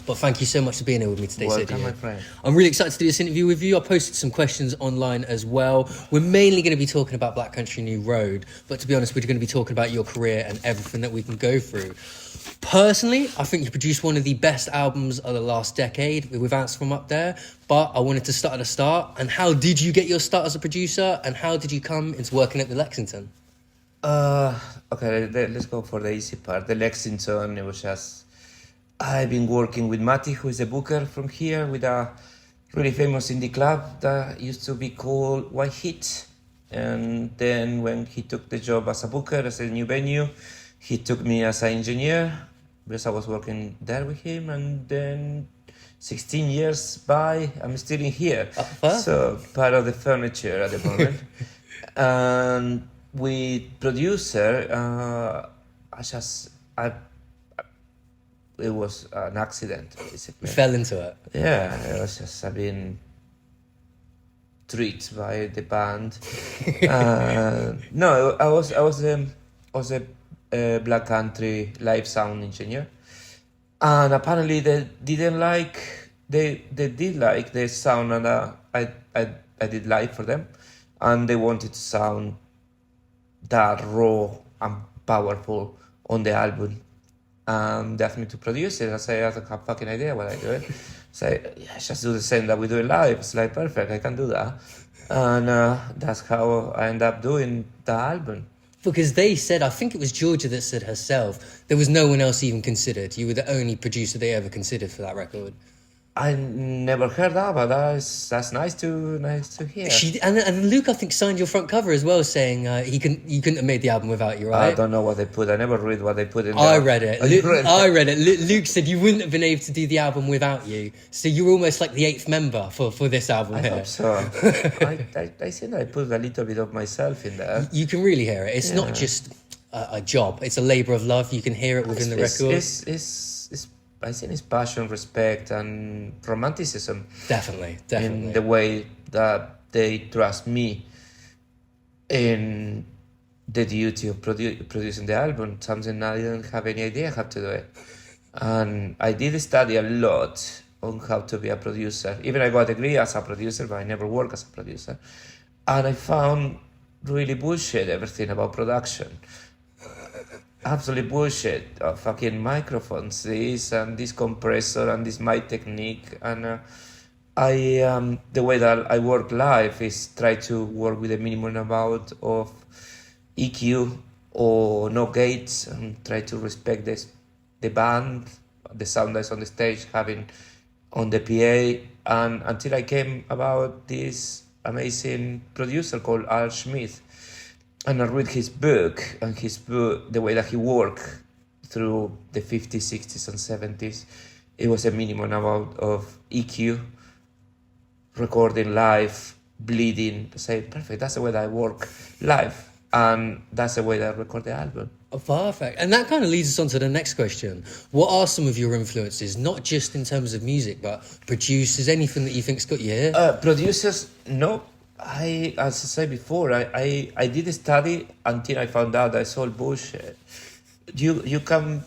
But thank you so much for being here with me today, Welcome, Sergio. my friend. I'm really excited to do this interview with you. I posted some questions online as well. We're mainly going to be talking about Black Country New Road, but to be honest, we're going to be talking about your career and everything that we can go through. Personally, I think you produced one of the best albums of the last decade with Ants From Up There, but I wanted to start at the start. And how did you get your start as a producer, and how did you come into working at the Lexington? Okay, let's go for the easy part. The Lexington, it was just... I've been working with Mati, who is a booker from here, with a really famous indie club that used to be called White Heat. And then when he took the job as a booker, as a new venue, he took me as an engineer, because I was working there with him. And then 16 years by, I'm still in here. So part of the furniture at the moment. And with producer, it was an accident, basically. You fell into it? Yeah, it was just, I've been treated by the band. No, I was a Black Country live sound engineer, and apparently they did like the sound, and I did live for them, and they wanted to sound that raw and powerful on the album. They asked me to produce it. I said, I don't have a fucking idea what I do. Say, yeah, just do the same that we do it live. It's like, perfect, I can do that. And that's how I ended up doing the album. Because they said, I think it was Georgia that said herself, there was no one else even considered. You were the only producer they ever considered for that record. I never heard that, but that's nice to hear. And Luke, I think, signed your front cover as well, saying you couldn't have made the album without you, right? I don't know what they put. I never read what they put in there. I read it. I read it. Luke said you wouldn't have been able to do the album without you. So you're almost like the eighth member for this album here. I hope so. I think I put a little bit of myself in there. You can really hear it. It's not just a job. It's a labour of love. You can hear it within the record. I think it's passion, respect, and romanticism. Definitely. In the way that they trust me in the duty of producing the album, something I didn't have any idea how to do it. And I did study a lot on how to be a producer. Even I got a degree as a producer, but I never worked as a producer. And I found really bullshit everything about production. Absolute bullshit. Fucking microphones, this and this compressor and this mic technique. And the way that I work live is try to work with a minimum amount of EQ or no gates, and try to respect the band, the sound that's on the stage, having on the PA. And until I came about this amazing producer called Al Smith. And I read his book, the way that he worked through the 50s, 60s, and 70s, it was a minimum amount of EQ, recording live, bleeding. I say, perfect, that's the way that I work live, and that's the way that I record the album. Oh, perfect. And that kind of leads us on to the next question. What are some of your influences, not just in terms of music, but producers, anything that you think's got you here? Producers, no. As I said before, I did study until I found out that it's all bullshit. You can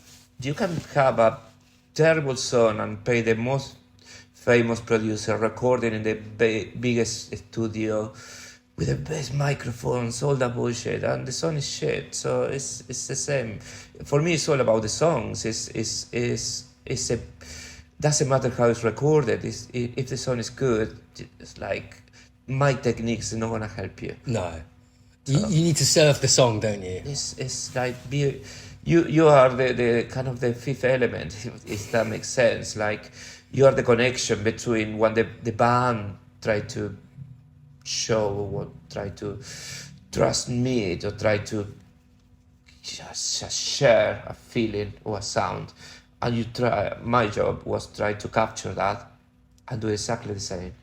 have a terrible song and pay the most famous producer recording in the biggest studio with the best microphones, all that bullshit, and the song is shit. So it's the same. For me, it's all about the songs. Doesn't matter how it's recorded. If the song is good, it's like. My techniques are not gonna help you. No, you need to serve the song, don't you? It's like you are the kind of the fifth element, if that makes sense. Like you are the connection between when the band try to show or try to transmit or try to just share a feeling or a sound, and you try. My job was try to capture that and do exactly the same.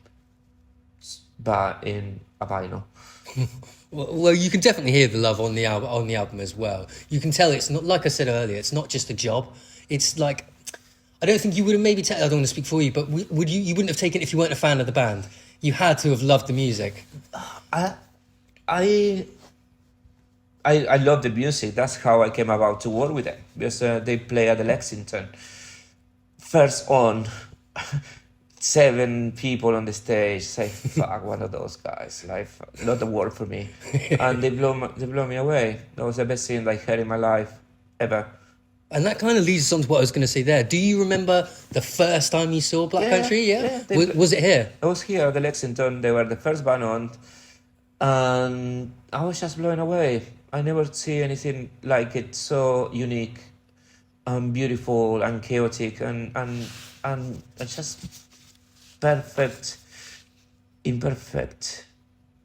But in a vinyl. Well, you can definitely hear the love on the album as well. You can tell it's not, like I said earlier, it's not just a job. It's like, I don't think you would have maybe I don't want to speak for you, but you wouldn't have taken it if you weren't a fan of the band. You had to have loved the music. I love the music. That's how I came about to work with them, because they play at the Lexington first on 7 people on the stage say, fuck, one of those guys, like, not a word for me. And they blow me away. That was the best thing I heard in my life, ever. And that kind of leads us on to what I was going to say there. Do you remember the first time you saw Black Country? Yeah. Was it here? I was here at the Lexington. They were the first band on. And I was just blown away. I never see anything like it, so unique and beautiful and chaotic and just perfect, imperfect,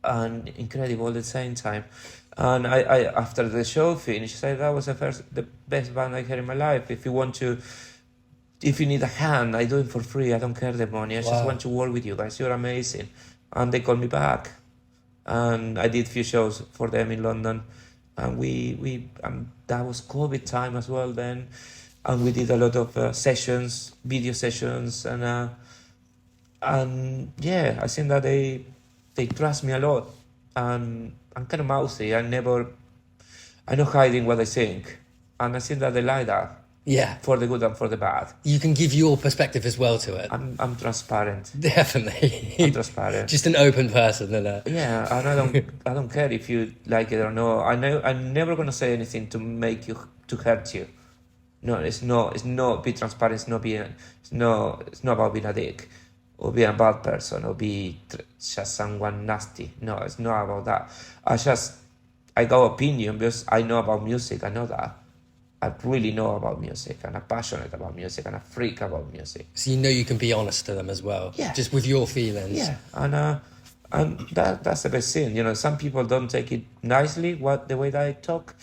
and incredible at the same time. And I after the show finished, said that was the best band I heard in my life. If you need a hand, I do it for free. I don't care the money. I just want to work with you guys. You're amazing. And they called me back, and I did a few shows for them in London. And we that was COVID time as well then, and we did a lot of sessions, video sessions, and yeah, I think that they trust me a lot, and I'm kind of mouthy. I'm not hiding what I think, and I think that they like that. Yeah, for the good and for the bad. You can give your perspective as well to it. I'm transparent. Definitely. I'm transparent. Just an open person, isn't it? Yeah, and I don't care if you like it or not. I'm never gonna say anything to make you to hurt you. No, it's not be transparent. It's not about being a dick or being a bad person or be just someone nasty. No, it's not about that. I got opinion because I know about music. I know that. I really know about music, and I'm passionate about music, and I freak about music. So you know you can be honest to them as well, just with your feelings. Yeah, and that's the best thing. You know, some people don't take it nicely. The way that I talk,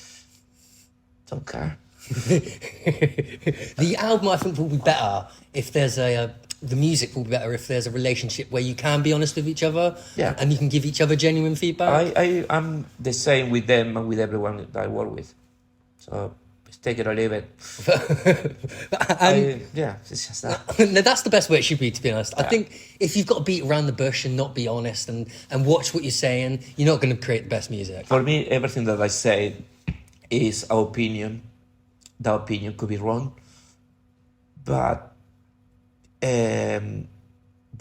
don't care. The album, I think, will be better if there's the music will be better if there's a relationship where you can be honest with each other, and you can give each other genuine feedback. I'm the same with them and with everyone that I work with. So. Take it or leave it. It's just that. No, that's the best way it should be, to be honest. I think if you've got to beat around the bush and not be honest and watch what you're saying, you're not going to create the best music. For me, everything that I say is our opinion. The opinion could be wrong, but there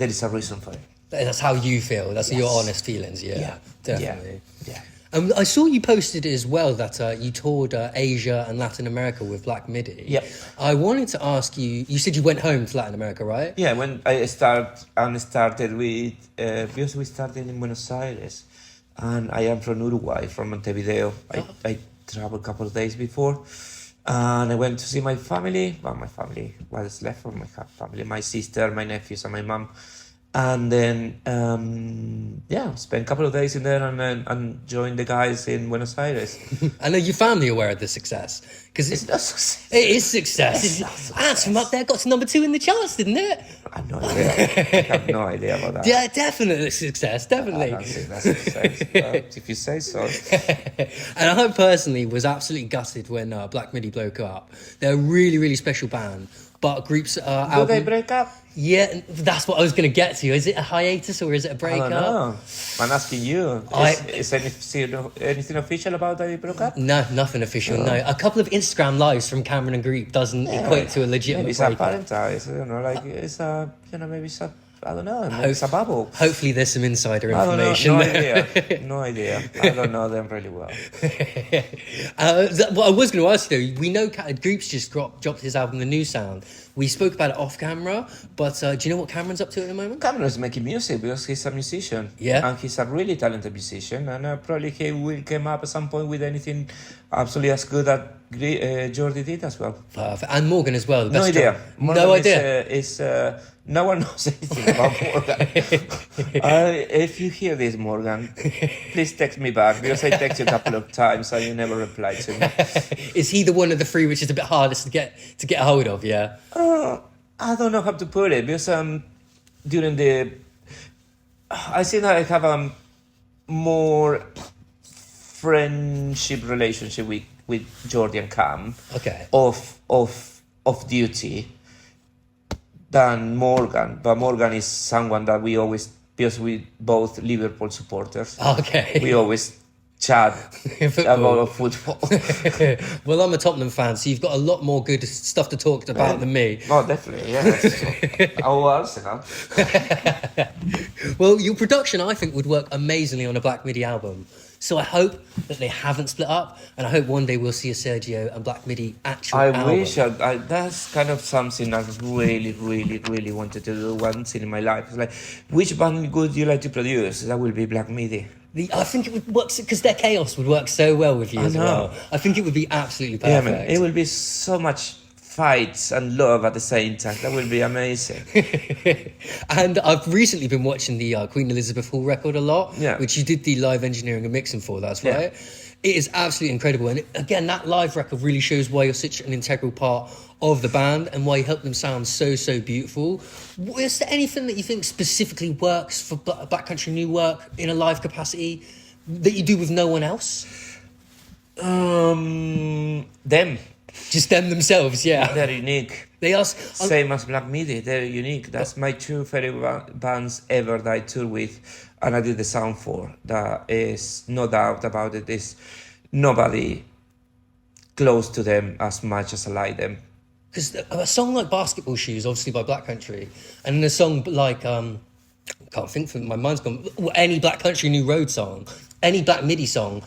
is a reason for it. That's how you feel. That's your honest feelings. Yeah, definitely. Yeah. I saw you posted as well that you toured Asia and Latin America with Black Midi. Yep. I wanted to ask you, you said you went home to Latin America, right? Yeah, when I started with, because we started in Buenos Aires, and I am from Uruguay, from Montevideo. I traveled a couple of days before, and I went to see my family. Well, my family was left from my family, my sister, my nephews, and my mom. And then, spent a couple of days in there and joined the guys in Buenos Aires. I know your family aware of the success. Because it's not success. It is success. Ants from up there got to number 2 in the charts, didn't it? I have no idea. I have no idea about that. Yeah, definitely success, definitely. I don't think that's success, if you say so. And I personally was absolutely gutted when Black Midi broke up. They're a really, really special band. But groups Do they break up? Yeah, that's what I was going to get to. Is it a hiatus or is it a breakup? I don't know. I'm asking you. Is anything official about that they broke up? No, nothing official, no. A couple of Instagram lives from Cameron and Group doesn't equate to a legitimate maybe it's breakup. apparentized, it's a, maybe it's a, I don't know, maybe it's a bubble. Hopefully there's some insider information. No idea. No idea. I don't know them really well. What I was going to ask you, though, we know Group's just dropped his album, The New Sound. We spoke about it off camera, but do you know what Cameron's up to at the moment? Cameron's making music because he's a musician. Yeah. And he's a really talented musician, and probably he will come up at some point with anything absolutely as good as Jordi did as well. Perfect. And Morgan as well. No idea. No idea. No one knows anything about Morgan. If you hear this, Morgan, please text me back because I text you a couple of times and you never reply to me. Is he the one of the 3 which is a bit hardest to get a hold of? Yeah. I don't know how to put it because during the, I think I have a more friendship relationship with Jordi and Cam. Okay. Of duty. Than Morgan, but Morgan is someone that we always, because we both Liverpool supporters. Okay. We always chat Football. about football. Well, I'm a Tottenham fan, so you've got a lot more good stuff to talk about than me. Oh, definitely, yeah. Our Arsenal. Well, your production, I think, would work amazingly on a Black Midi album. So I hope that they haven't split up, and I hope one day we'll see a Sergio and Black Midi actual album. I wish that's kind of something I really, really, really wanted to do once in my life. It's like, which band would you like to produce? That will be Black Midi. I think it would work because their chaos would work so well with you as well. I think it would be absolutely perfect. Yeah, man, it will be so much fights and love at the same time. That will be amazing. And I've recently been watching the Queen Elizabeth Hall record a lot, which you did the live engineering and mixing for, that's right. It is absolutely incredible. And again, that live record really shows why you're such an integral part of the band and why you help them sound so, so beautiful. Is there anything that you think specifically works for Black Country New Work in a live capacity that you do with no one else? Them. Just them themselves, yeah. They're unique. They are same as Black Midi. They're unique. That's my two favorite bands ever that I toured with, and I did the sound for. That is no doubt about it. There's nobody close to them as much as I like them. Because a song like Basketball Shoes, obviously by Black Country, and then a song like can't think, my mind's gone. Any Black Country New Road song, any Black Midi song.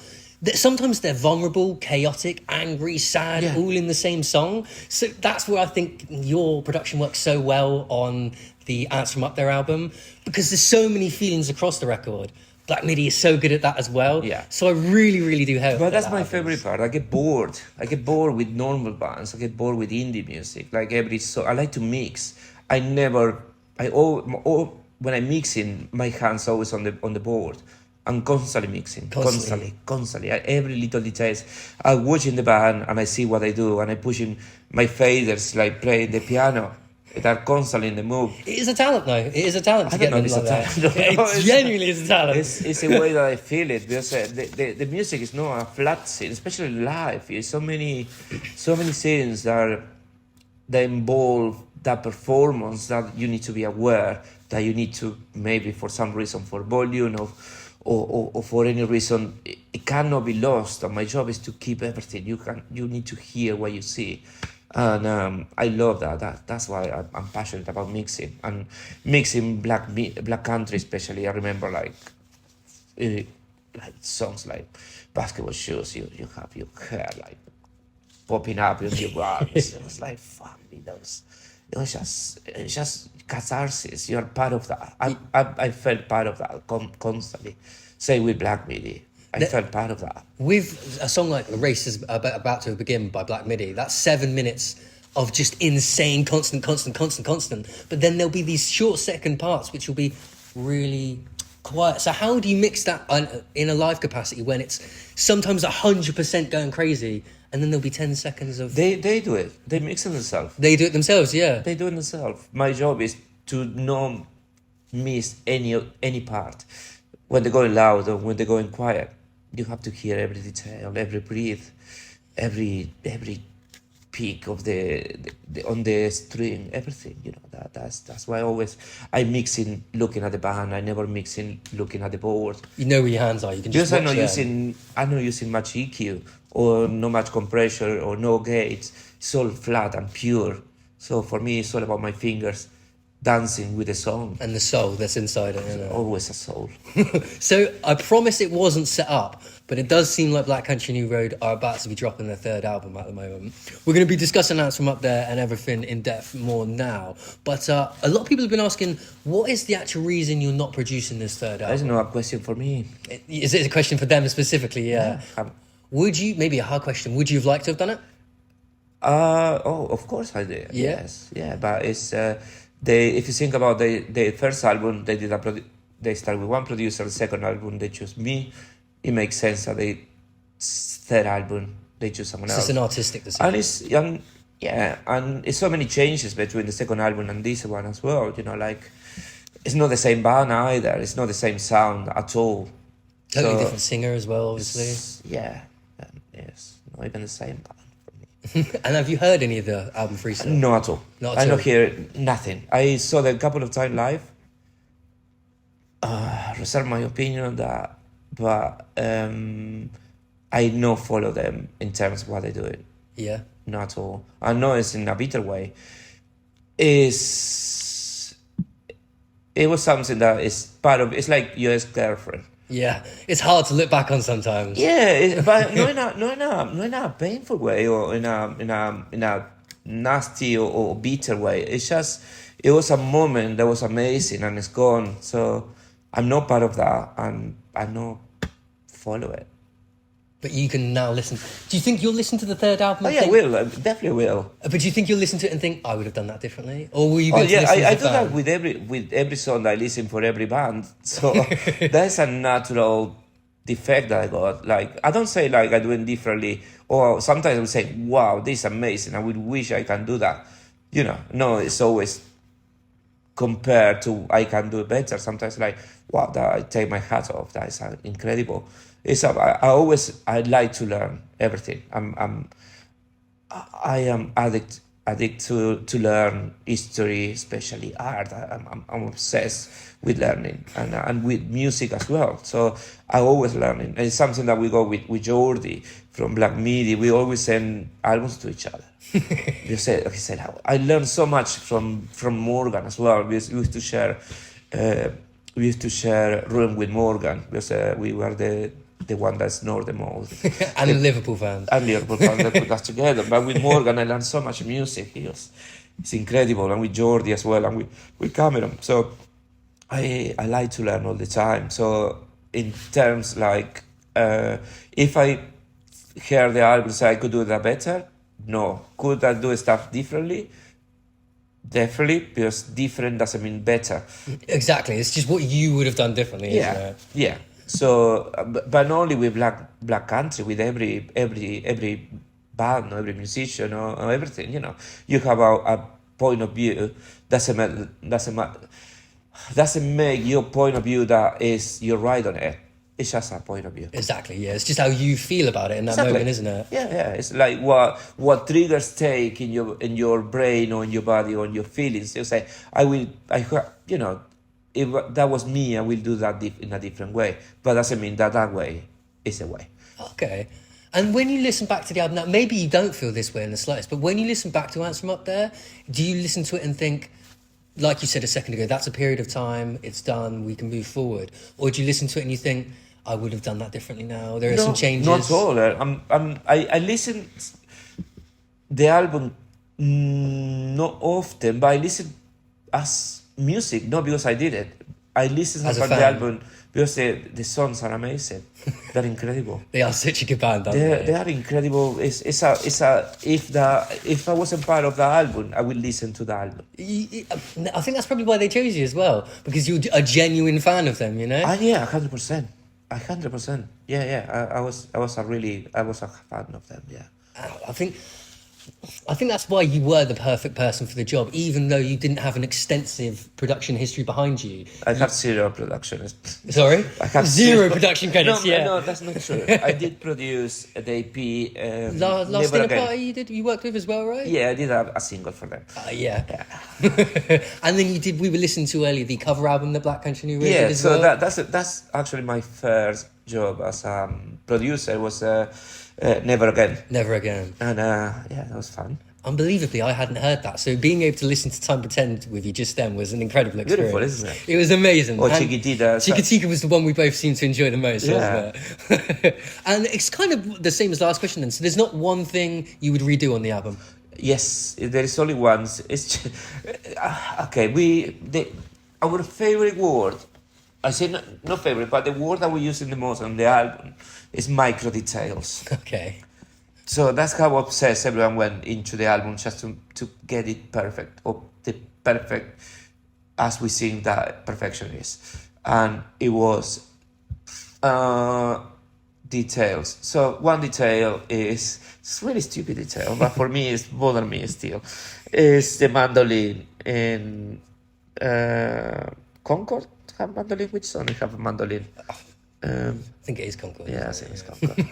Sometimes they're vulnerable, chaotic, angry, sad, all in the same song. So that's where I think your production works so well on the Ants From Up There album, because there's so many feelings across the record. Black Midi is so good at that as well. Yeah. So I really, really do hope. But that's my favorite part. I get bored. I get bored with normal bands. I get bored with indie music. Like I like to mix. When I'm mixing, my hand's always on the board. I'm constantly mixing, constantly. Every little details. I watch in the band and I see what I do, and I push in my faders, like playing the piano. They're constantly in the move. It is a talent, though. It is a talent to get them like that. It genuinely is a talent. It's a way that I feel it, because the music is not a flat scene, especially live. There's so many scenes that involve that performance that you need to be aware, that you need to, maybe for some reason, for volume or for any reason, it cannot be lost. And my job is to keep everything. You need to hear what you see, and I love that. That's why I'm passionate about mixing and mixing black country, especially. I remember like songs like Basketball Shoes. You have your hair like popping up in your arms. It was like, fuck me, those. It was just catharsis. You're part of that. I felt part of that constantly. Same with Black Midi. I felt part of that. With a song like The Race is About to Begin by Black Midi, that's 7 minutes of just insane, constant. But then there'll be these short second parts which will be really quiet. So how do you mix that in a live capacity when it's sometimes 100% going crazy, and then there'll be 10 seconds of... They do it. They mix it themselves. They do it themselves, yeah. They do it themselves. My job is to not miss any part. When they're going loud or when they're going quiet, you have to hear every detail, every breath, every peak of the on the string, everything. You know, that's why I mix in looking at the band. I never mix in looking at the board. You know where your hands are. You can just I'm not using much EQ or no much compression or no gates. It's all flat and pure. So for me, it's all about my fingers dancing with the song. And the soul that's inside it. You know? Always a soul. So I promise it wasn't set up, but it does seem like Black Country New Road are about to be dropping their third album at the moment. We're going to be discussing Ants From Up There and everything in depth more now. But a lot of people have been asking, what is the actual reason you're not producing this third album? That's not a question for me. Is it a question for them specifically? Yeah. Would you, maybe a hard question, would you have liked to have done it? Of course I did. Yeah? Yes. Yeah, but it's... if you think about the first album, they start with one producer. The second album, they choose me. It makes sense that the third album, they choose someone else. It's just an artistic decision. And it's so many changes between the second album and this one as well. You know, like, it's not the same band either. It's not the same sound at all. Totally different singer as well, obviously. Yeah, yes, not even the same band. And have you heard any of the album freestyle? Not at all. I don't hear nothing. I saw them a couple of times live. Reserve my opinion that but I no follow them in terms of what they're doing. Yeah. Not at all. I know it's in a bitter way. It was something that is part of. It's like your ex-girlfriend. Yeah. It's hard to look back on sometimes. Yeah, but not in a painful way or in a nasty or bitter way. It's just it was a moment that was amazing and it's gone. So I'm not part of that and I don't follow it. But you can now listen. Do you think you'll listen to the third album? Oh and yeah, I think, will. I definitely will. But do you think you'll listen to it and think, I would have done that differently? Or will you be Oh able to yeah, listen I as do a fan? that with every song I listen for every band. So that's a natural defect that I got. Like I don't say like I do it differently, or sometimes I would say, "Wow, this is amazing. I would wish I can do that." You know, no, it's always compared to I can do it better. Sometimes like, wow, that I take my hat off. That is incredible. I like to learn everything. I am addict to learn history, especially art. I'm obsessed with learning and with music as well. So I always learning. And it's something that we go with Jordi from Black Midi. We always send albums to each other. He said, I learned so much from Morgan as well. We used to share room with Morgan because we were the one that snored the most. And a Liverpool fan. And Liverpool fans that put us together. But with Morgan, I learned so much music. It's incredible. And with Jordi as well, and with Cameron. So I like to learn all the time. So in terms like, if I hear the album say I could do that better, no. Could I do stuff differently? Definitely, because different doesn't mean better. Exactly. It's just what you would have done differently, isn't it? Yeah. So, but not only with Black Country, with every band, or every musician, or everything. You know, you have a point of view. Doesn't make your point of view that is you're right on it. It's just a point of view. Exactly, yeah. It's just how you feel about it in that moment, isn't it? Yeah. It's like what triggers take in your brain or in your body or in your feelings. You say, if that was me, I will do that in a different way. But doesn't mean that way is a way. Okay. And when you listen back to the album, now maybe you don't feel this way in the slightest, but when you listen back to Ants From Up There, do you listen to it and think, like you said a second ago, that's a period of time, it's done, we can move forward? Or do you listen to it and you think, I would have done that differently now, there are some changes? Not at all. I listen the album not often, but I listen as music, not because I did it. I listen to the album because the songs are amazing. They're incredible. They are such a good band, aren't they? They are incredible. If I wasn't part of the album, I would listen to the album. I think that's probably why they chose you as well, because you're a genuine fan of them, you know? Yeah, 100%. 100%. Yeah. I was a fan of them. Yeah. I think that's why you were the perfect person for the job, even though you didn't have an extensive production history behind you. I have zero production. Sorry? I have zero production credits, yeah. No, that's not true. I did produce the EP. Last Dinner Party you worked with as well, right? Yeah, I did a single for them. Yeah. And then we were listening to earlier the cover album, The Black Country New Road. Yeah, so that's actually my first job as a producer was Never Again. Never Again. And that was fun. Unbelievably, I hadn't heard that. So being able to listen to Time Pretend with you just then was an incredible experience. Beautiful, isn't it? It was amazing. Or Chiquitita. Chiquitita was the one we both seemed to enjoy the most, wasn't it? And it's kind of the same as last question then. So there's not one thing you would redo on the album? Yes, there is only one. It's okay. Our favorite word, I say not favorite, but the word that we use the most on the album is micro details. Okay. So that's how obsessed everyone went into the album, just to get it perfect, or the perfect as we think that perfection is. And it was details. So one detail is, it's really stupid detail, but for me it's bothered me still, is the mandolin in Concorde. Have mandolin? Which song have a mandolin? I think it is Concorde. Yeah, I think it's Concorde.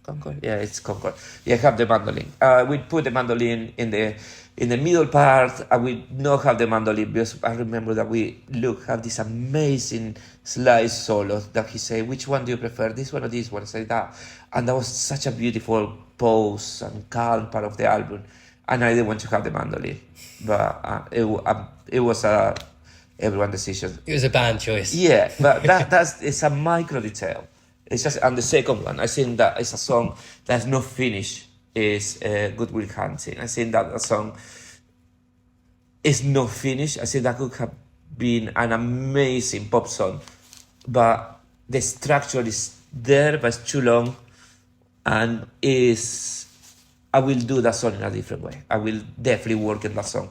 Concorde? Yeah, it's Concorde. Yeah, I have the mandolin. We put the mandolin in the middle part. I will not have the mandolin because I remember that Luke had this amazing slide solo that he said, which one do you prefer, this one or this one? I said that. And that was such a beautiful pose and calm part of the album. And I didn't want to have the mandolin. But it was everyone's decision. It was a band choice. Yeah, but it's a micro detail. It's just, and the second one, I think that it's a song that's not finished, is Good Will Hunting. I think that song is not finished. I think that could have been an amazing pop song, but the structure is there, but it's too long, and I will do that song in a different way. I will definitely work on that song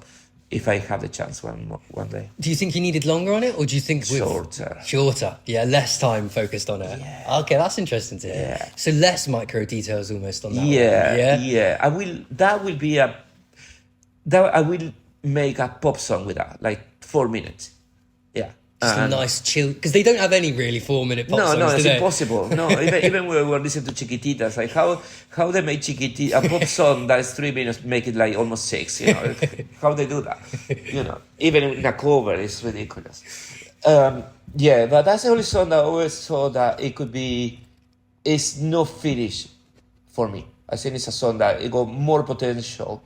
if I have the chance one day. Do you think you needed longer on it, or do you think shorter? Yeah, less time focused on it. Yeah. Okay, that's interesting to hear. Yeah. So less micro details almost on that. Yeah. I will make a pop song with that, like 4 minutes. Yeah. Just a nice chill, because they don't have any really 4-minute pop songs. No, it's do they? impossible. No, even when we were listening to Chiquititas, like how they make a pop song that is 3 minutes, make it like almost 6. You know, how they do that? You know, even in a cover, it's ridiculous. Yeah, but that's the only song that I always saw that it could be. It's not finished for me. I think it's a song that it got more potential.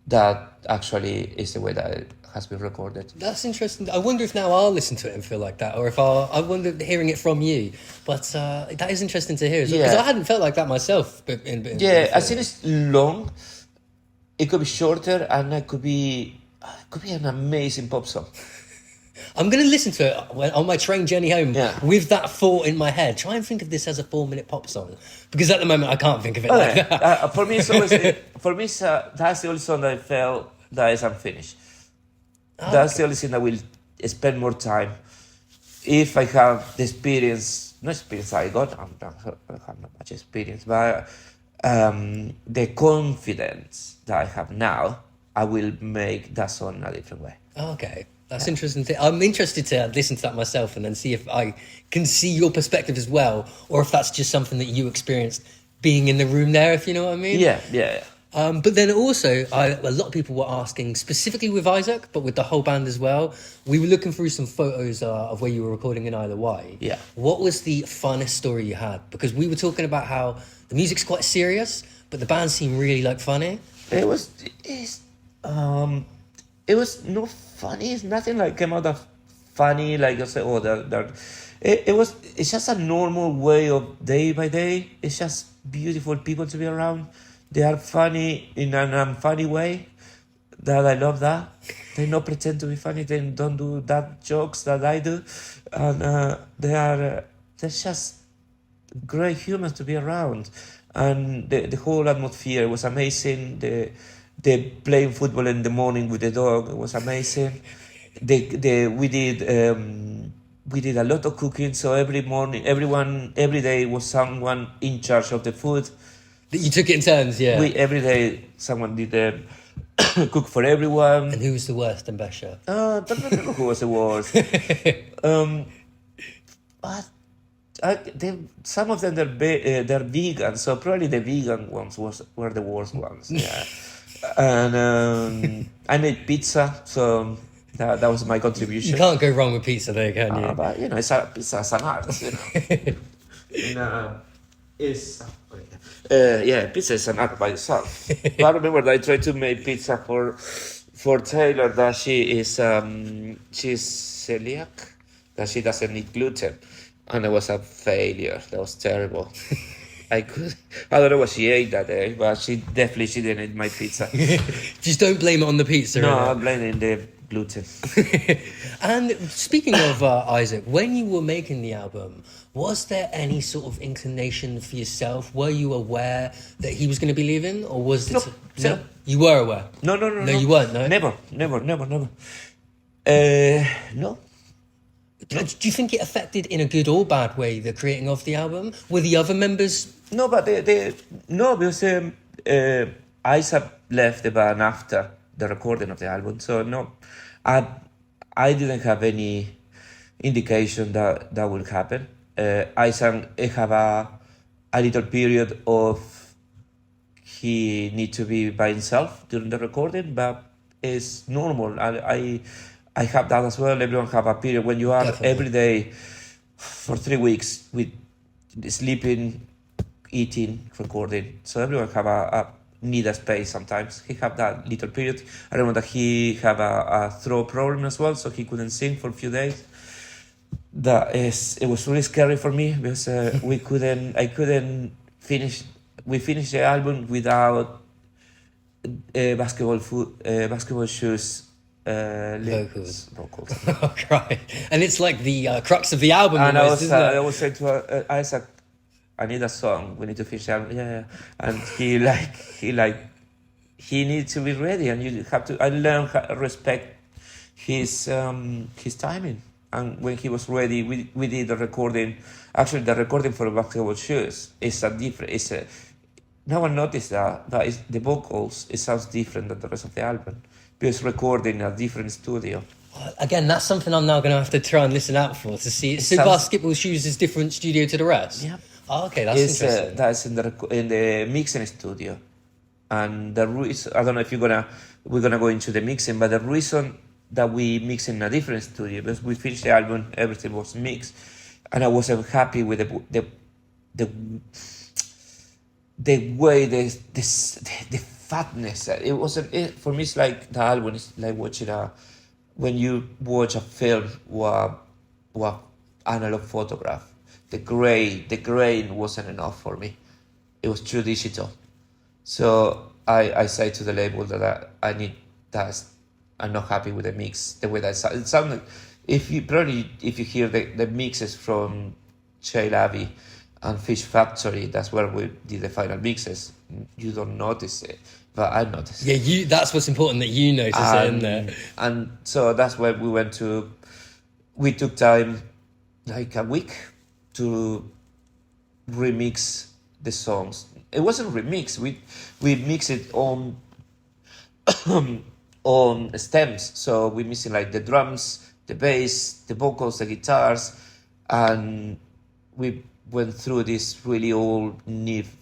That actually is the way that it has been recorded. That's interesting. I wonder if now I'll listen to it and feel like that, or if I wonder hearing it from you. But that is interesting to hear as well, because I hadn't felt like that myself. I think it's long. It could be shorter, and it could be an amazing pop song. I'm going to listen to it on my train journey home with that thought in my head. Try and think of this as a 4-minute pop song, because at the moment I can't think of it like that. For me, it's always, that's the only song that I felt that is unfinished. That's the only thing that will spend more time. If I have the experience, not experience I got, I have not much experience, but the confidence that I have now, I will make that song in a different way. Okay. That's interesting. I'm interested to listen to that myself and then see if I can see your perspective as well, or if that's just something that you experienced being in the room there, if you know what I mean. Yeah. But then also, a lot of people were asking, specifically with Issac, but with the whole band as well. We were looking through some photos of where you were recording in Isle of Wight. Yeah. What was the funnest story you had? Because we were talking about how the music's quite serious, but the band seemed really like funny. It was not funny. It's nothing like came out of funny. Like I said, it's just a normal way of day by day. It's just beautiful people to be around. They are funny in an unfunny way. That I love that. They don't pretend to be funny. They don't do that jokes that I do, and they're just great humans to be around. And the whole atmosphere was amazing. The playing football in the morning with the dog was amazing. We did a lot of cooking, so every day was someone in charge of the food. You took it in turns, yeah. Every day someone did cook for everyone. And who was the worst and best chef? I don't remember who was the worst. But some of them they're vegan, so probably the vegan ones were the worst ones. Yeah. And I made pizza, so that was my contribution. You can't go wrong with pizza there, can you? But pizza's an art, you know. Pizza is an art by itself. But I remember that I tried to make pizza for Taylor, that she's celiac, that she doesn't eat gluten, and it was a failure. That was terrible. I don't know what she ate that day, but she didn't eat my pizza. Just don't blame it on the pizza. No, I'm blaming the gluten. And speaking of Issac, when you were making the album, was there any sort of inclination for yourself? Were you aware that he was going to be leaving, or was it? No, you were aware. No, you weren't. No, never. No. Do you think it affected in a good or bad way the creating of the album? Were the other members? No, but because Issac left the band after the recording of the album, so no, I didn't have any indication that would happen. Issac have a little period of he need to be by himself during the recording, but it's normal. I have that as well. Everyone have a period when you are Definitely. every day for 3 weeks with sleeping, eating, recording. So everyone have a need a space sometimes. He have that little period. I remember that he have a throat problem as well, so he couldn't sing for a few days. It was really scary for me because I couldn't finish. We finished the album without basketball shoes. Vocals. Vocals. Oh, right. And it's like the crux of the album. And almost, isn't it? I was saying to Isaac, I need a song. We need to finish the album. Yeah. And he needs to be ready, and you have to. I learned how to respect his timing. And when he was ready, we did the recording. Actually, the recording for Basketball Shoes is a different. No one noticed that the vocals. It sounds different than the rest of the album because recording in a different studio. Again, that's something I'm now going to have to try and listen out for to see. So Basketball Shoes is different studio to the rest? Yeah. Oh, okay, that's interesting. That's in the mixing studio. And the reason, I don't know if we're gonna go into the mixing, but the reason that we mix in a different studio, because we finished the album, everything was mixed, and I wasn't happy with the way the fatness. It wasn't. For me, it's like the album is like watching when you watch a film or analog photograph. The grain wasn't enough for me. It was too digital. So I say to the label that I need that. I'm not happy with the mix, the way that it sounded. If you hear the mixes from Che Lavi and Fish Factory, that's where we did the final mixes. You don't notice it, but I noticed. Yeah, that's what's important, that you notice it in there. And so that's why we took time, like a week, to remix the songs. It wasn't remix. We mixed it on on stems. So we're missing like the drums, the bass, the vocals, the guitars, and we went through this really old Neve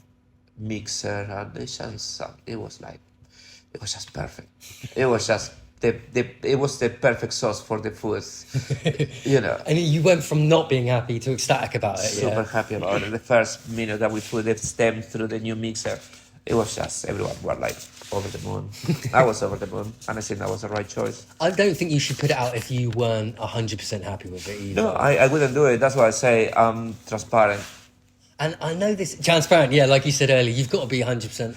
mixer, and it was just perfect. It was just it was the perfect sauce for the food, you know. And you went from not being happy to ecstatic about it. Super happy about it. The first minute that we put the stem through the new mixer, it was just, everyone was like over the moon. I was over the moon, and I think that was the right choice. I don't think you should put it out if you weren't 100% happy with it either. No, I wouldn't do it. That's why I say I'm transparent. And I know this, transparent, yeah, like you said earlier, you've got to be 100%.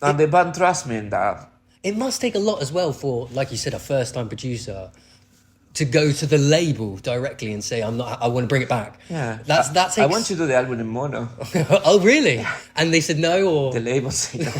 And the band trusts me in that. It must take a lot as well for, like you said, a first-time producer to go to the label directly and say, I want to bring it back. Yeah. That takes... I want to do the album in mono. Oh, really? And they said no, or... The label said no.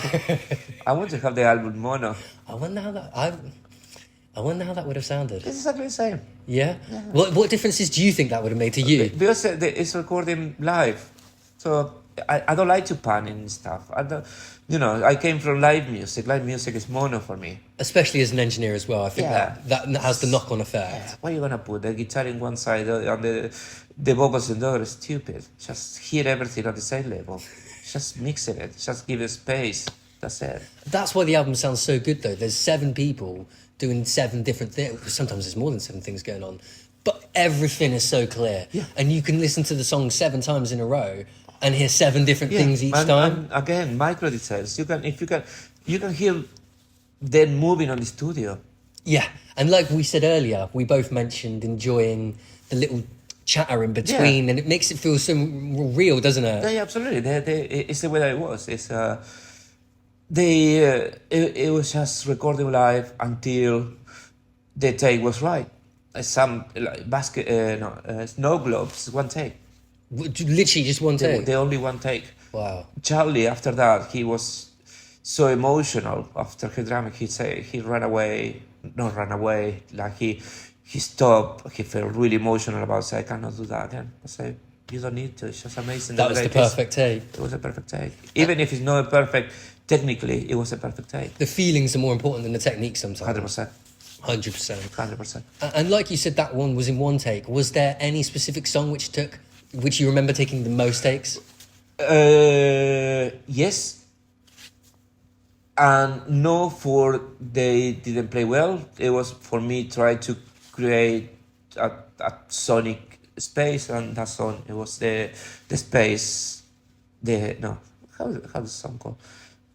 I want to have the album mono. I wonder how that would have sounded. It's exactly the same. Yeah? What differences do you think that would have made to you? Because it's recording live. So I don't like to pan in stuff. I came from live music. Live music is mono for me. Especially as an engineer as well. I think that has the knock-on effect. Yeah. Why are you going to put the guitar in one side and the vocals in the other? It's stupid. Just hear everything at the same level. Just mixing it. Just give it space. That's it. That's why the album sounds so good, though. There's 7 people doing 7 different things. Sometimes there's more than 7 things going on. But everything is so clear. Yeah. And you can listen to the song 7 times in a row and hear 7 different things each time. And again, micro details. You can hear them moving on the studio. Yeah, and like we said earlier, we both mentioned enjoying the little chatter in between, and it makes it feel so real, doesn't it? Yeah, absolutely. It's the way that it was. It was just recording live until the take was right. Some snow globes, one take. Literally just one take? The only one take. Wow. Charlie, after that, he was so emotional. After he drank, he ran away. Not ran away. Like he stopped. He felt really emotional about it. I cannot do that again. I said, you don't need to. It's just amazing. That was the perfect take. It was a perfect take. Even if it's not perfect, technically, it was a perfect take. The feelings are more important than the technique sometimes. 100%. 100%. And like you said, that one was in one take. Was there any specific song which you remember taking the most takes? Yes, and no, for they didn't play well. It was for me try to create a sonic space, and that song it was the space, the no how does the song called,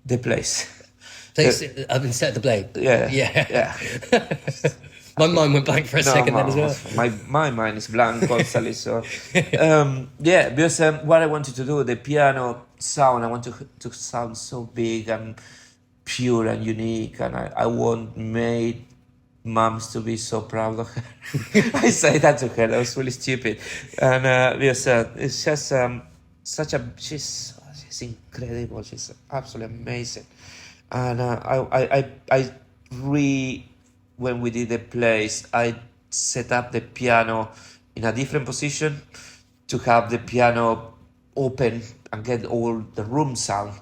the place. Place instead of the blade. Yeah, Yeah. yeah. My mind went blank for a second then as well. My mind is blank constantly. So, yeah, because what I wanted to do, the piano sound, I want to sound so big and pure and unique, and I want made moms to be so proud of her. I say that to her. That was really stupid, and because it's just she's incredible. She's absolutely amazing, and I when we did the plays, I set up the piano in a different position to have the piano open and get all the room sound.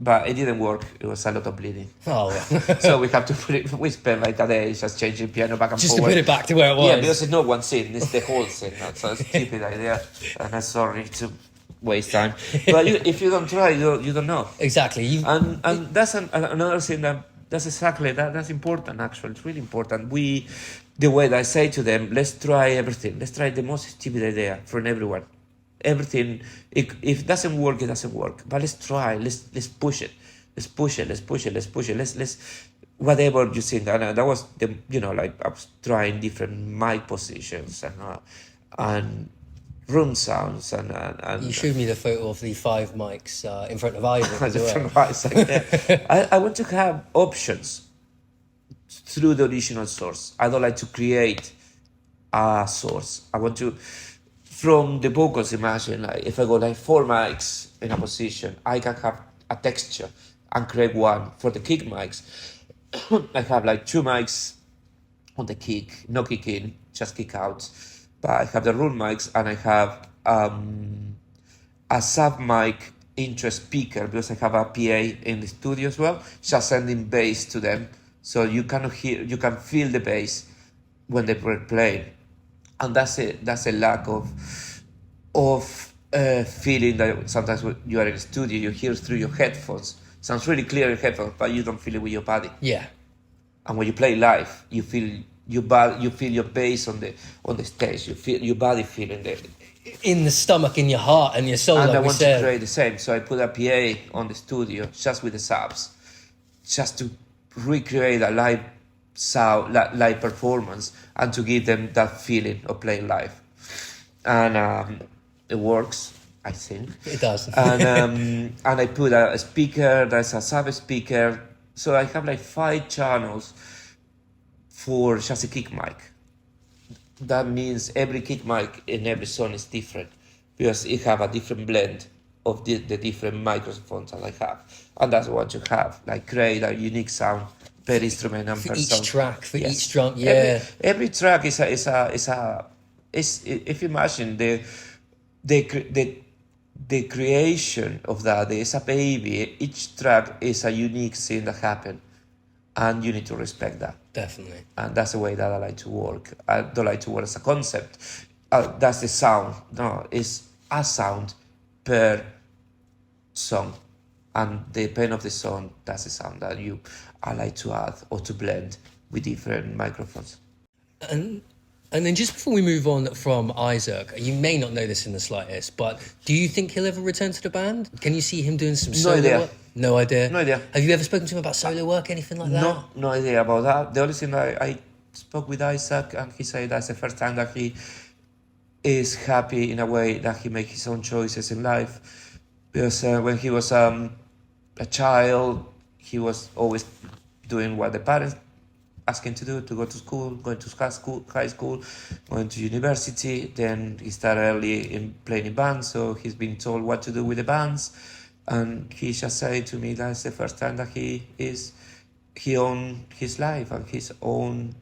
But it didn't work. It was a lot of bleeding. Oh, well. So we have to put it, we spent like a day just changing piano back and Just forward. to put it back to where it was. Yeah, because it's not one scene, it's the whole scene. That's a stupid idea. And I'm sorry to waste time. But if you don't try, you don't know. Exactly. And that's another thing that's exactly that's important. Actually, it's really important. The way that I say to them, let's try everything. Let's try the most stupid idea from everyone. Everything. If it doesn't work, it doesn't work. But let's try. Let's push it. Let's push it. Let's push it. Let's push it. Let's whatever you think. And that was like I was trying different mic positions and room sounds and You showed me the photo of the 5 mics in front of Isaac as well. I want to have options through the original source. I don't like to create a source. I want to, from the vocals, imagine like if I go like 4 mics in a position, I can have a texture and create one. For the kick mics, I have like 2 mics on the kick, no kick in, just kick out. But I have the room mics and I have a sub mic into a speaker because I have a PA in the studio as well, just sending bass to them, so you can feel the bass when they play, and that's it. That's a lack of feeling that sometimes when you are in the studio, you hear through your headphones. Sounds really clear in headphones, but you don't feel it with your body. Yeah. And when you play live, you feel your bass on the stage. You feel your body feeling it In the stomach, in your heart, and your soul. And like I we want said. to create the same, so I put a PA on the studio just with the subs, just to recreate a live sound, live performance, and to give them that feeling of playing live. And it works, I think. It does. And I put a speaker. There's a sub speaker, so I have like 5 channels for just a kick mic. That means every kick mic in every song is different because it have a different blend of the different microphones that I have, and that's what you have. Like create a unique sound per instrument and for per each song. track, for Yes. each drum. Yeah. Every track is if you imagine the creation of that is a baby. Each track is a unique thing that happened, and you need to respect that. Definitely. And that's the way that I like to work. I don't like to work as a concept. That's the sound. No, it's a sound per song. And depending of the song, that's the sound that I like to add or to blend with different microphones. And then just before we move on from Isaac, you may not know this in the slightest, but do you think he'll ever return to the band? Can you see him doing some solo idea. work? No idea. No idea. Have you ever spoken to him about solo work, anything like that? No idea about that. The only thing I spoke with Isaac, and he said that's the first time that he is happy in a way that he makes his own choices in life. Because when he was a child, he was always doing what the parents asked him to do, to go to school, going to high school, going to university. Then he started early in playing in bands, so he's been told what to do with the bands. And he just said to me that's the first time that he owned his life and his own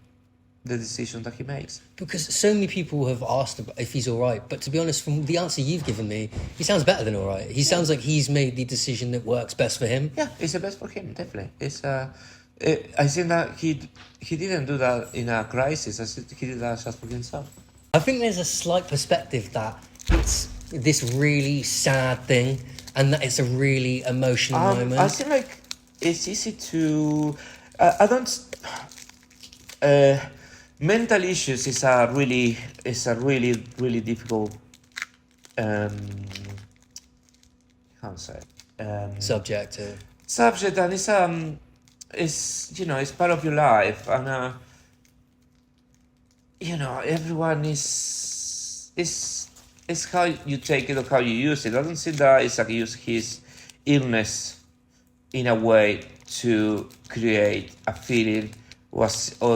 the decision that he makes. Because so many people have asked if he's all right, but to be honest, from the answer you've given me, he sounds better than all right. He sounds like he's made the decision that works best for him. Yeah, it's the best for him, definitely. I think that he didn't do that in a crisis. I think he did that just for himself. I think there's a slight perspective that it's this really sad thing, and that it's a really emotional moment? I feel like it's easy to. I don't. Mental issues is a really difficult. How to say? Subjective. Subject, and it's it's part of your life, and everyone is how you take it or how you use it. I don't think that Issac used his illness in a way to create a feeling or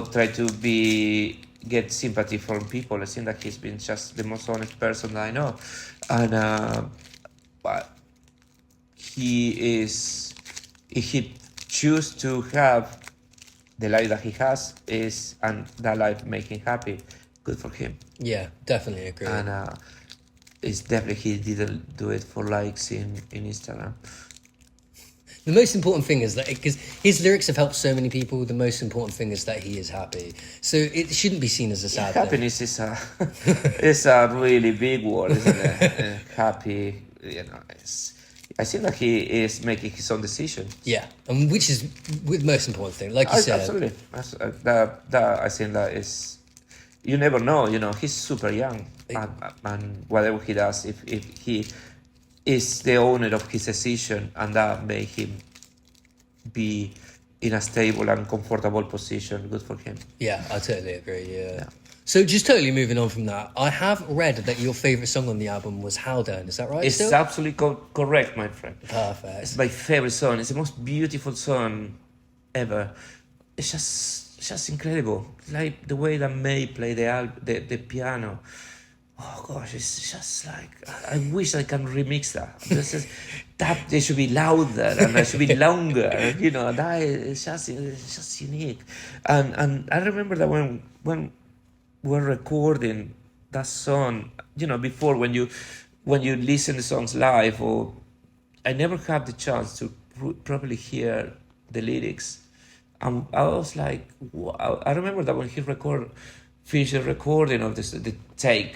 try to get sympathy from people. I think that he's been just the most honest person that I know, and but if he choose to have the life that he has and that life make him happy, good for him. Yeah, definitely agree. And it's definitely he didn't do it for likes in Instagram. The most important thing is that, because his lyrics have helped so many people, the most important thing is that he is happy. So it shouldn't be seen as a sad thing. Happiness is a really big word, isn't it? Happy, I think that he is making his own decision. Yeah, and which is the most important thing, like you said. Absolutely. That I think that is, you never know, he's super young, and whatever he does, if he is the owner of his decision, and that made him be in a stable and comfortable position, good for him. Yeah, I totally agree, yeah. So just totally moving on from that, I have read that your favourite song on the album was Haldern, is that right? It's absolutely correct, my friend. Perfect. It's my favourite song. It's the most beautiful song ever. It's just incredible. Like the way that May play the piano. Oh gosh, it's just like, I wish I can remix that. That they should be louder and they should be longer. That is just unique. And I remember that when we're recording that song, before when you listen to songs live, or I never had the chance to properly hear the lyrics. I was like, wow. I remember that when he finished the recording of the take,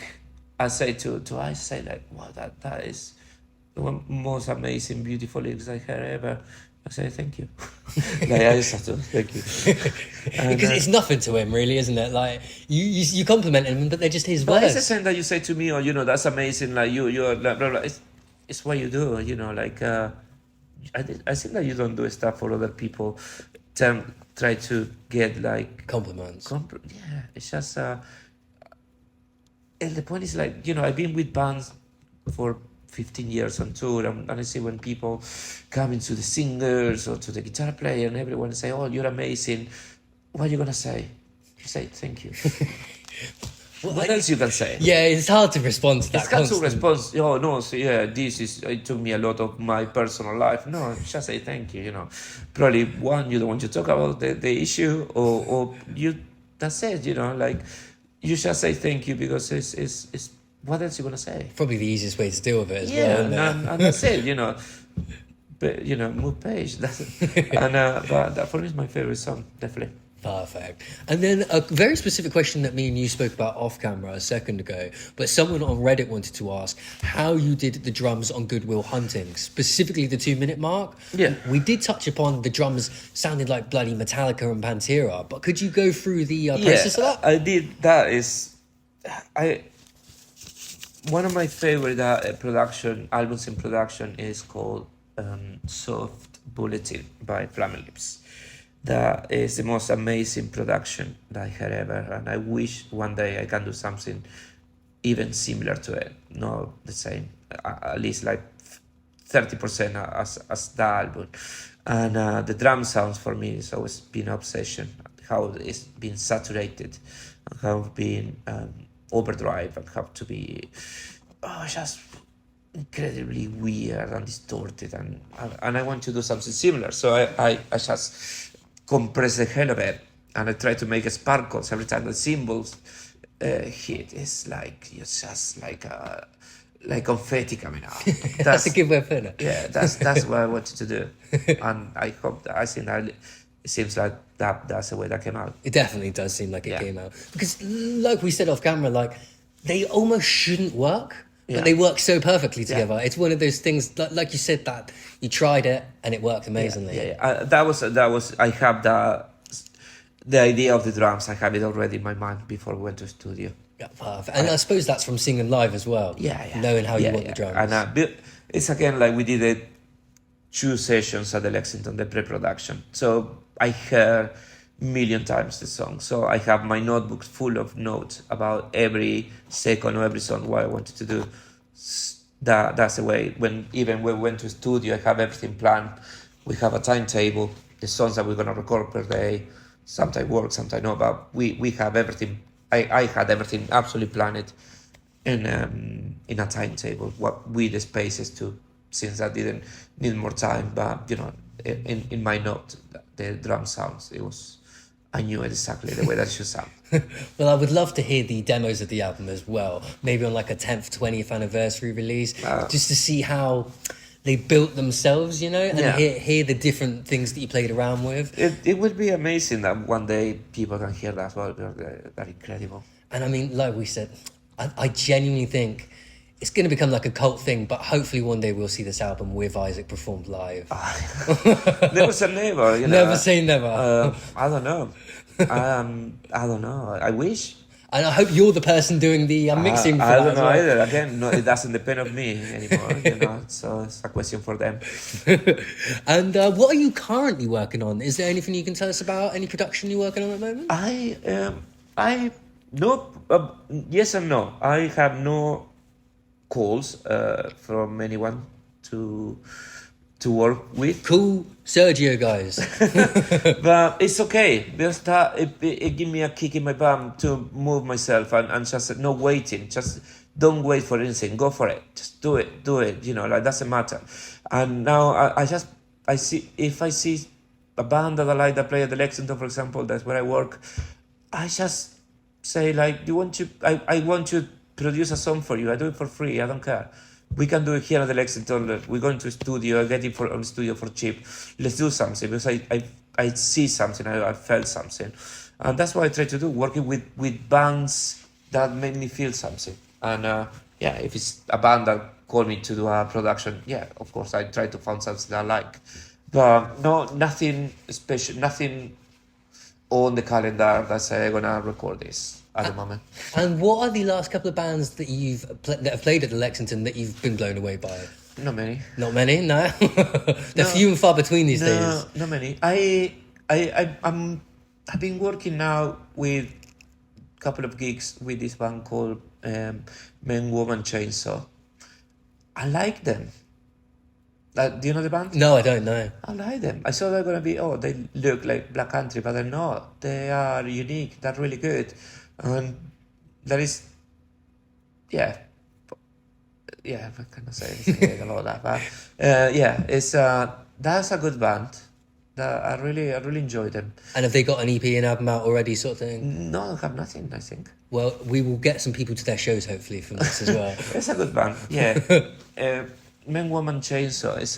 I say I say like, wow, that is the most amazing, beautiful lyrics I heard ever. I say thank you. I just have to thank you. Because it's nothing to him, really, isn't it? Like you compliment him, but they're just his words. It's the same that you say to me, or that's amazing. Like you're blah, blah, blah. It's what you do. Like I think that you don't do stuff for other people. Try to get like compliments. Yeah, it's just. And the point is, like, I've been with bands for 15 years on tour, and I see when people come into the singers or to the guitar player, and everyone say, "Oh, you're amazing." What are you gonna say? You say thank you. What else you can say? Yeah, it's hard to respond to that. It's hard to respond. Oh no, so yeah, it took me a lot of my personal life. No, just say thank you. Probably one, you don't want to talk about the issue, or you. That's it. Like. You just say thank you, because it's what else you gonna say? Probably the easiest way to deal with it as well. And that's it, But move page. That's it. And but that for me is my favorite song, definitely. Perfect. And then a very specific question that me and you spoke about off camera a second ago, but someone on Reddit wanted to ask how you did the drums on Good Will Hunting, specifically the 2-minute mark. Yeah. We did touch upon the drums sounded like bloody Metallica and Pantera, but could you go through the process of that? I did. That is, one of my favorite albums in production is called Soft Bulletin by Flamming Lips. That is the most amazing production that I had ever, and I wish one day I can do something even similar to it. Not the same, at least like 30% as the album. And the drum sounds for me has always been an obsession. How it's been saturated, and how it's been overdrive, and how to be just incredibly weird and distorted, and I want to do something similar. So I just compress the hell of it, and I try to make sparkles every time the cymbals hit. It's just like confetti coming out. That's a good way of putting it. Yeah, that's what I wanted to do, and I think that it seems like that's the way that came out. It definitely does seem like it came out, because like we said off camera, like they almost shouldn't work. But they work so perfectly together. It's one of those things, like you said, that you tried it and it worked amazingly. That was. I have the idea of the drums. I have it already in my mind before we went to studio. Yeah, perfect. And I suppose that's from singing live as well. Knowing how you want the drums. And it's again like we did it 2 sessions at the Lexington, the pre-production. So I heard million times the song. So I have my notebook full of notes about every second or every song what I wanted to do. That's the way. When we went to studio, I have everything planned. We have a timetable, the songs that we're gonna record per day. Sometimes work, sometimes no, but we have everything. I had everything absolutely planned in a timetable. What with the spaces too, since I didn't need more time. But in my note, the drum sounds. I knew exactly the way that should sound. Well, I would love to hear the demos of the album as well. Maybe on like a 10th, 20th anniversary release, just to see how they built themselves, and hear the different things that you played around with. It would be amazing that one day people can hear that as well. They're incredible. And I mean, like we said, I genuinely think it's going to become like a cult thing, but hopefully one day we'll see this album with Isaac performed live. Never say never, Never say never. I don't know. I don't know. I wish. And I hope you're the person doing the mixing for I that don't know as well. either. Again, no, it doesn't depend on me anymore, so it's a question for them. And what are you currently working on? Is there anything you can tell us about? Any production you're working on at the moment? Yes and no. I have no calls from anyone to work with. Cool Sergio, guys. But it's okay because it give me a kick in my bum to move myself and just no waiting. Just don't wait for anything. Go for it. Just do it. Like doesn't matter. And now I see if I see a band that I like that play at the Lexington, for example, that's where I work. I just say like, I want to produce a song for you. I do it for free. I don't care. We can do it here at the Lexington. We're going to a studio. I get it on the studio for cheap. Let's do something because I see something. I felt something, and that's what I try to do. Working with bands that make me feel something. And if it's a band that called me to do a production, of course I try to find something I like. But no, nothing special. Nothing on the calendar that say I'm gonna record this at the moment. And what are the last couple of bands that that have played at the Lexington that you've been blown away by? Not many. Not many, no. They're few and far between these days. Not many. I've been working now with a couple of gigs with this band called Men, Woman, Chainsaw. I like them. Do you know the band? No, I don't know. I like them. I thought they're gonna be they look like Black Country, but they're not. They are unique. They're really good. And that is, what can I say? Anything about that? But it's that's a good band. I really enjoy them. And have they got an EP and album out already, sort of thing? No, I have nothing. I think. Well, we will get some people to their shows hopefully from this as well. It's a good band. Yeah, Men, Woman, Chainsaw. It's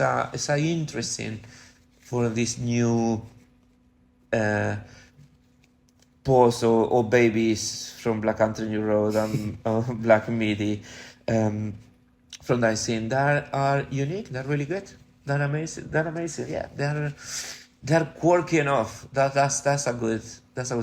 a interesting for this new. Post or babies from Black Country New Road and Black Midi from that scene that are unique. They're really good. They're amazing. Yeah, they're quirky enough. That's a good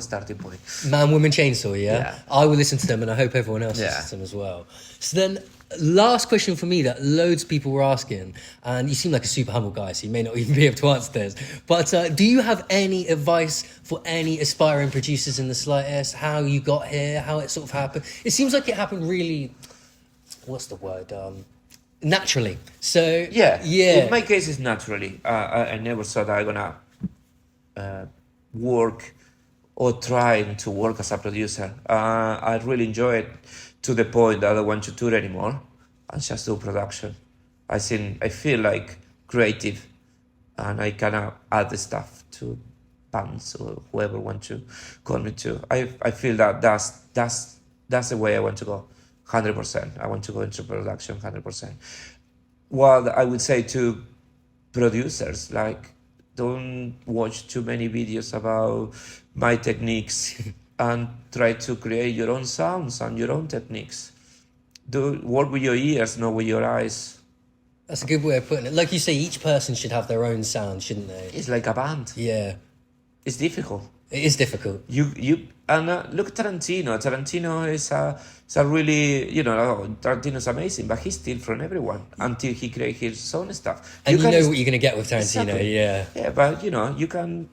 starting point. Man, Woman, Chainsaw. Yeah, I will listen to them, and I hope everyone else listens to them as well. So then, last question for me that loads of people were asking, and you seem like a super humble guy, so you may not even be able to answer this. But do you have any advice for any aspiring producers in the slightest? How you got here? How it sort of happened? It seems like it happened really. What's the word? Naturally. So yeah. In my case, it's naturally. I never thought I'm gonna work or trying to work as a producer. I really enjoy it to the point that I don't want to tour anymore and just do production. I feel like creative and I can add the stuff to bands or whoever want to call me to. I feel that that's the way I want to go, 100%. I want to go into production 100%. What I would say to producers, like, don't watch too many videos about my techniques and try to create your own sounds and your own techniques. work with your ears, not with your eyes. That's a good way of putting it. Like you say, each person should have their own sound, shouldn't they? It's like a band. Yeah. It's difficult. It is difficult. Look at Tarantino. Tarantino is a really, Tarantino's amazing, but he steals from everyone until he creates his own stuff. And you know what you're going to get with Tarantino, Exactly. yeah. Yeah, but you can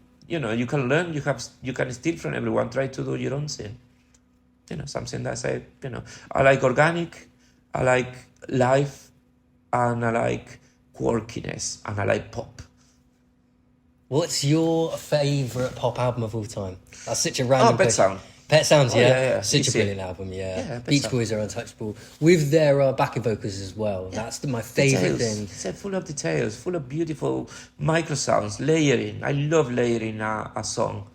learn. You can steal from everyone. Try to do your own thing. Something that I like organic, I like life, and I like quirkiness, and I like pop. What's your favourite pop album of all time? That's such a random Pet question. Sound. Pet Sounds, yeah? yeah. Such a Easy. brilliant album, yeah. Pet Beach Sound. Boys are untouchable. With their backing vocals as well. That's my favourite Details. thing. It's full of details, full of beautiful micro sounds, layering. I love layering a song.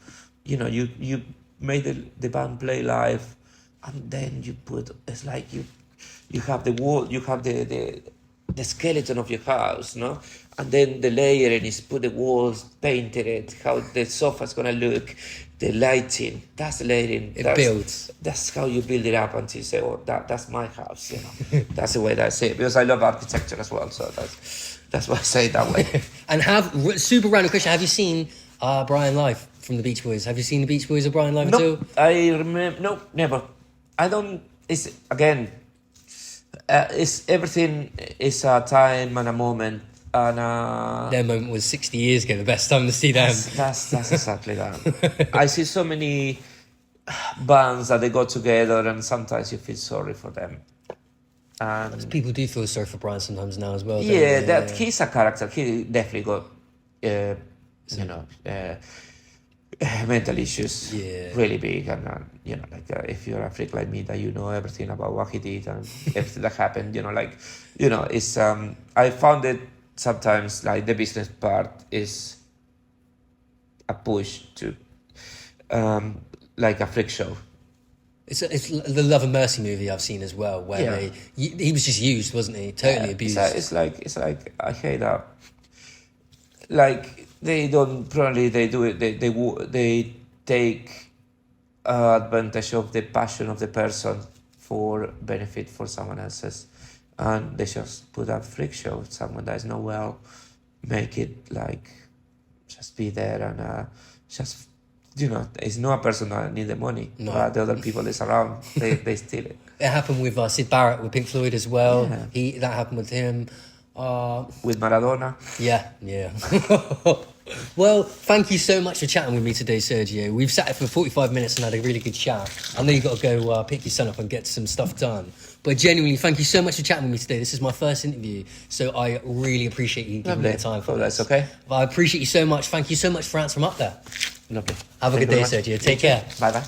You made the band play live, and then you put, it's like you have the wall, you have the skeleton of your house, no? And then the layering is put the walls, painted it, how the sofa's gonna look, the lighting, that's the layering. It builds. That's how you build it up until you say, oh, that's my house, That's the way that I say it, because I love architecture as well, so that's why I say it that way. And super random question, have you seen Brian live from the Beach Boys? Have you seen the Beach Boys or Brian live at all? I remember, no, never. I don't, it's, again, it's everything is a time and a moment, and Their moment was 60 years ago, the best time to see them. that's exactly that. I see so many bands that they go together, and sometimes you feel sorry for them. And People do feel sorry for Brian sometimes now as well. don't yeah, they? he's a character. He definitely got, mental issues, really big, and if you're a freak like me, that you know everything about what he did and everything that happened, it's I found it sometimes like the business part is a push to like a freak show. It's the Love and Mercy movie I've seen as well, where he was just used, wasn't he? Totally abused. It's like I hate that. Like they don't probably they do it. They take advantage of the passion of the person for benefit for someone else's, and they just put a freak show. Someone that is not well, make it like just be there and just. It's not a person that need the money. No. But the other people is around, they steal it. It happened with Sid Barrett with Pink Floyd as well. Yeah. That happened with him. With Maradona. Yeah. Well, thank you so much for chatting with me today, Sergio. We've sat here for 45 minutes and had a really good chat. I know you've got to go pick your son up and get some stuff done. But genuinely, thank you so much for chatting with me today. This is my first interview, so I really appreciate you giving me the time for this. That's okay. But I appreciate you so much. Thank you so much for answering up there. Lovely. Have a good day, Sergio. Take care. Bye-bye.